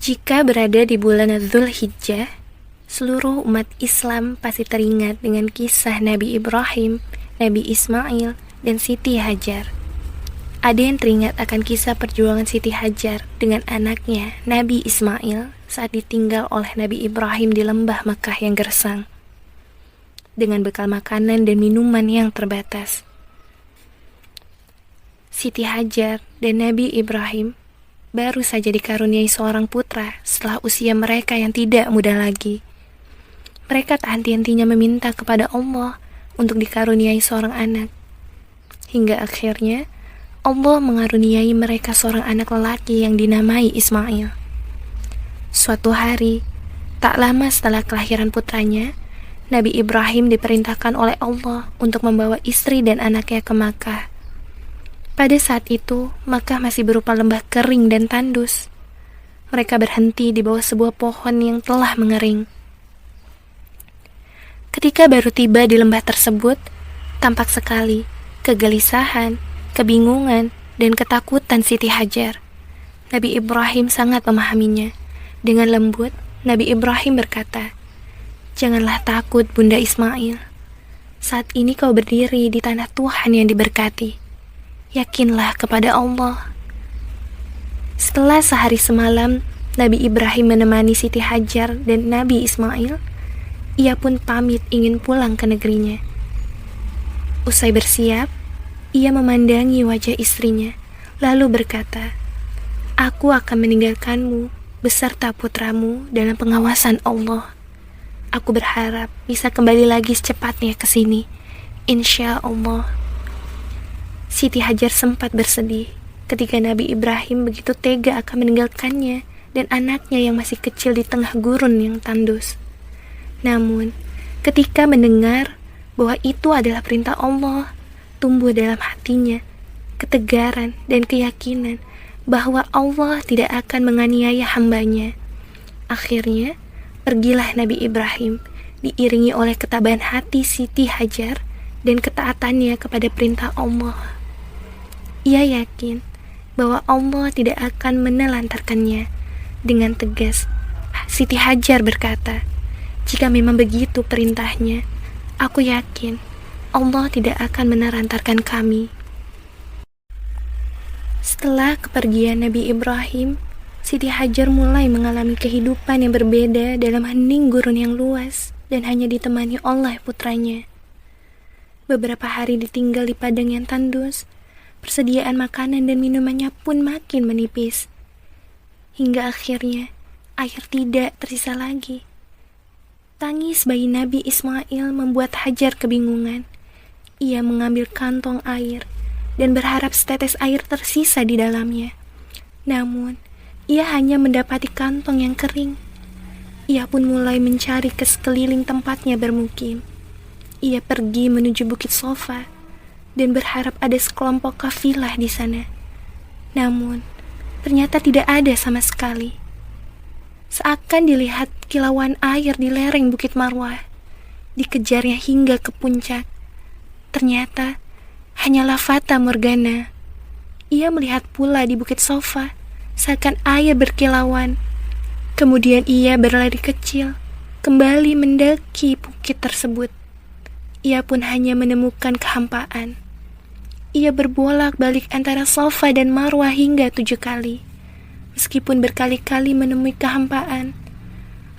Jika berada di bulan Dzulhijjah, seluruh umat Islam pasti teringat dengan kisah Nabi Ibrahim, Nabi Ismail, dan Siti Hajar. Ada yang teringat akan kisah perjuangan Siti Hajar dengan anaknya, Nabi Ismail, saat ditinggal oleh Nabi Ibrahim di lembah Mekah yang gersang, dengan bekal makanan dan minuman yang terbatas. Siti Hajar dan Nabi Ibrahim baru saja dikaruniai seorang putra setelah usia mereka yang tidak muda lagi. Mereka tak henti-hentinya meminta kepada Allah untuk dikaruniai seorang anak. Hingga akhirnya Allah mengaruniai mereka seorang anak lelaki yang dinamai Ismail. Suatu hari, tak lama setelah kelahiran putranya, Nabi Ibrahim diperintahkan oleh Allah untuk membawa istri dan anaknya ke Makkah. Pada saat itu, Makkah masih berupa lembah kering dan tandus. Mereka berhenti di bawah sebuah pohon yang telah mengering. Ketika baru tiba di lembah tersebut, tampak sekali kegelisahan, kebingungan, dan ketakutan Siti Hajar. Nabi Ibrahim sangat memahaminya. Dengan lembut, Nabi Ibrahim berkata, "Janganlah takut, Bunda Ismail. Saat ini kau berdiri di tanah Tuhan yang diberkati. Yakinlah kepada Allah." Setelah sehari semalam, Nabi Ibrahim menemani Siti Hajar dan Nabi Ismail. Ia pun pamit ingin pulang ke negerinya. Usai bersiap, ia memandangi wajah istrinya, lalu berkata, "Aku akan meninggalkanmu beserta putramu dalam pengawasan Allah. Aku berharap bisa kembali lagi secepatnya ke sini, insya Allah." Siti Hajar sempat bersedih ketika Nabi Ibrahim begitu tega akan meninggalkannya dan anaknya yang masih kecil di tengah gurun yang tandus. Namun, ketika mendengar bahwa itu adalah perintah Allah, tumbuh dalam hatinya ketegaran dan keyakinan bahwa Allah tidak akan menganiaya hambanya. Akhirnya, pergilah Nabi Ibrahim diiringi oleh ketabahan hati Siti Hajar dan ketaatannya kepada perintah Allah. Ia yakin bahwa Allah tidak akan menelantarkannya. Dengan tegas, Siti Hajar berkata, "Jika memang begitu perintahnya, aku yakin Allah tidak akan menelantarkan kami." Setelah kepergian Nabi Ibrahim, Siti Hajar mulai mengalami kehidupan yang berbeda dalam hening gurun yang luas dan hanya ditemani oleh putranya. Beberapa hari ditinggal di padang yang tandus, persediaan makanan dan minumannya pun makin menipis. Hingga akhirnya, air tidak tersisa lagi. Tangis bayi Nabi Ismail membuat Hajar kebingungan. Ia mengambil kantong air dan berharap setetes air tersisa di dalamnya. Namun, ia hanya mendapati kantong yang kering. Ia pun mulai mencari ke sekeliling tempatnya bermukim. Ia pergi menuju Bukit Sofa dan berharap ada sekelompok kafilah di sana. Namun, ternyata tidak ada sama sekali. Seakan dilihat kilauan air di lereng Bukit Marwah, dikejarnya hingga ke puncak. Ternyata hanyalah fata morgana. Ia melihat pula di Bukit Sofa, seakan air berkilauan. Kemudian ia berlari kecil, kembali mendaki bukit tersebut. Ia pun hanya menemukan kehampaan. Ia berbolak-balik antara Safa dan Marwah hingga 7 kali. Meskipun berkali-kali menemui kehampaan,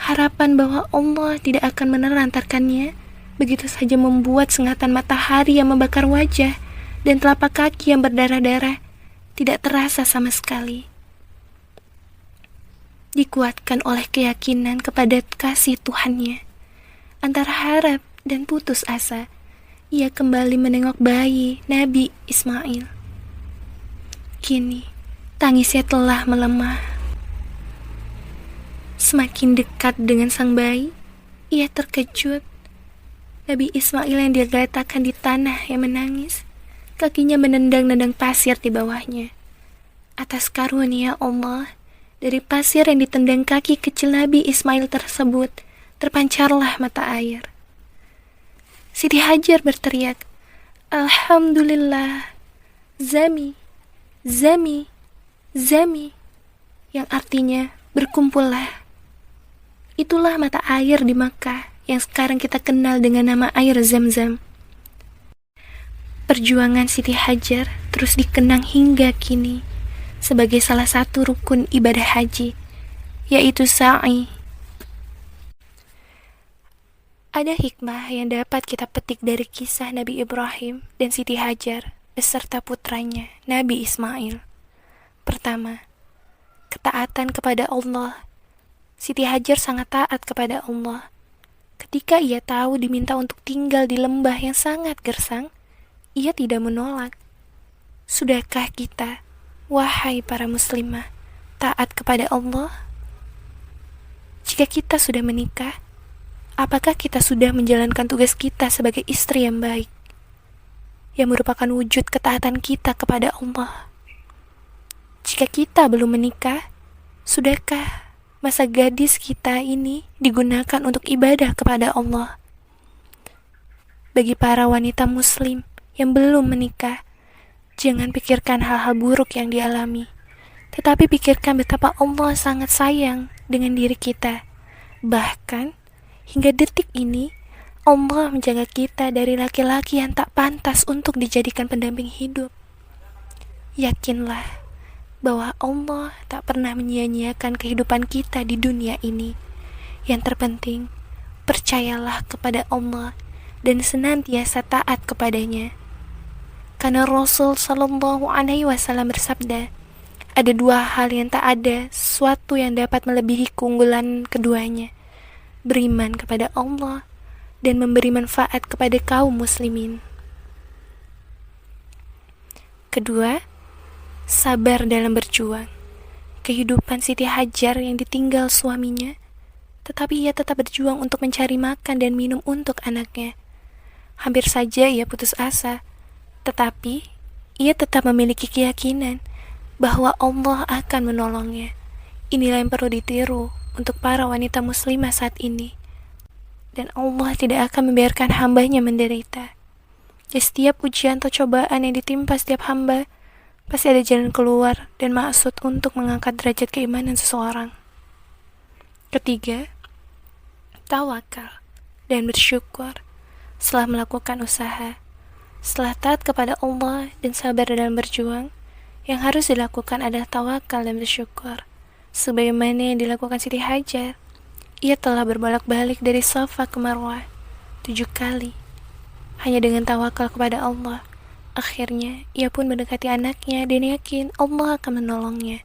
harapan bahwa Allah tidak akan menelantarkannya begitu saja membuat sengatan matahari yang membakar wajah dan telapak kaki yang berdarah-darah tidak terasa sama sekali. Dikuatkan oleh keyakinan kepada kasih Tuhannya, antara harap dan putus asa, ia kembali menengok bayi Nabi Ismail. Kini, tangisnya telah melemah. Semakin dekat dengan sang bayi, ia terkejut. Nabi Ismail yang diletakkan di tanah yang menangis, kakinya menendang-nendang pasir di bawahnya. Atas karunia Allah, dari pasir yang ditendang kaki kecil Nabi Ismail tersebut, terpancarlah mata air. Siti Hajar berteriak, "Alhamdulillah, Zami, Zami, Zami," yang artinya, Berkumpullah. Itulah mata air di Makkah yang sekarang kita kenal dengan nama air Zam-Zam. Perjuangan Siti Hajar terus dikenang hingga kini sebagai salah satu rukun ibadah haji, yaitu sa'i. Ada hikmah yang dapat kita petik dari kisah Nabi Ibrahim dan Siti Hajar beserta putranya Nabi Ismail. Pertama, ketaatan kepada Allah. Siti Hajar sangat taat kepada Allah. Ketika ia tahu diminta untuk tinggal di lembah yang sangat gersang, ia tidak menolak. Sudahkah kita, wahai para muslimah, taat kepada Allah? Jika kita sudah menikah, apakah kita sudah menjalankan tugas kita sebagai istri yang baik, yang merupakan wujud ketaatan kita kepada Allah? Jika kita belum menikah, sudahkah masa gadis kita ini digunakan untuk ibadah kepada Allah? Bagi para wanita muslim yang belum menikah, jangan pikirkan hal-hal buruk yang dialami, tetapi pikirkan betapa Allah sangat sayang dengan diri kita. Bahkan, hingga detik ini, Allah menjaga kita dari laki-laki yang tak pantas untuk dijadikan pendamping hidup. Yakinlah bahwa Allah tak pernah menyia-nyiakan kehidupan kita di dunia ini. Yang terpenting, percayalah kepada Allah dan senantiasa taat kepadanya. Karena Rasul Shallallahu Alaihi Wasallam bersabda, ada dua hal yang tak ada sesuatu yang dapat melebihi keunggulan keduanya: beriman kepada Allah dan memberi manfaat kepada kaum muslimin. Kedua, sabar dalam berjuang. Kehidupan Siti Hajar yang ditinggal suaminya, tetapi ia tetap berjuang untuk mencari makan dan minum untuk anaknya. Hampir saja ia putus asa, tetapi ia tetap memiliki keyakinan bahwa Allah akan menolongnya. Inilah yang perlu ditiru untuk para wanita muslimah saat ini. Dan Allah tidak akan membiarkan hambanya menderita. Di setiap ujian atau cobaan yang ditimpa setiap hamba, pasti ada jalan keluar dan maksud untuk mengangkat derajat keimanan seseorang. Ketiga, tawakal dan bersyukur setelah melakukan usaha. Setelah taat kepada Allah dan sabar dalam berjuang, yang harus dilakukan adalah tawakal dan bersyukur. Sebagaimana yang dilakukan Siti Hajar, ia telah berbolak-balik dari Safa ke Marwah 7 kali. Hanya dengan tawakal kepada Allah, akhirnya ia pun mendekati anaknya dan yakin Allah akan menolongnya.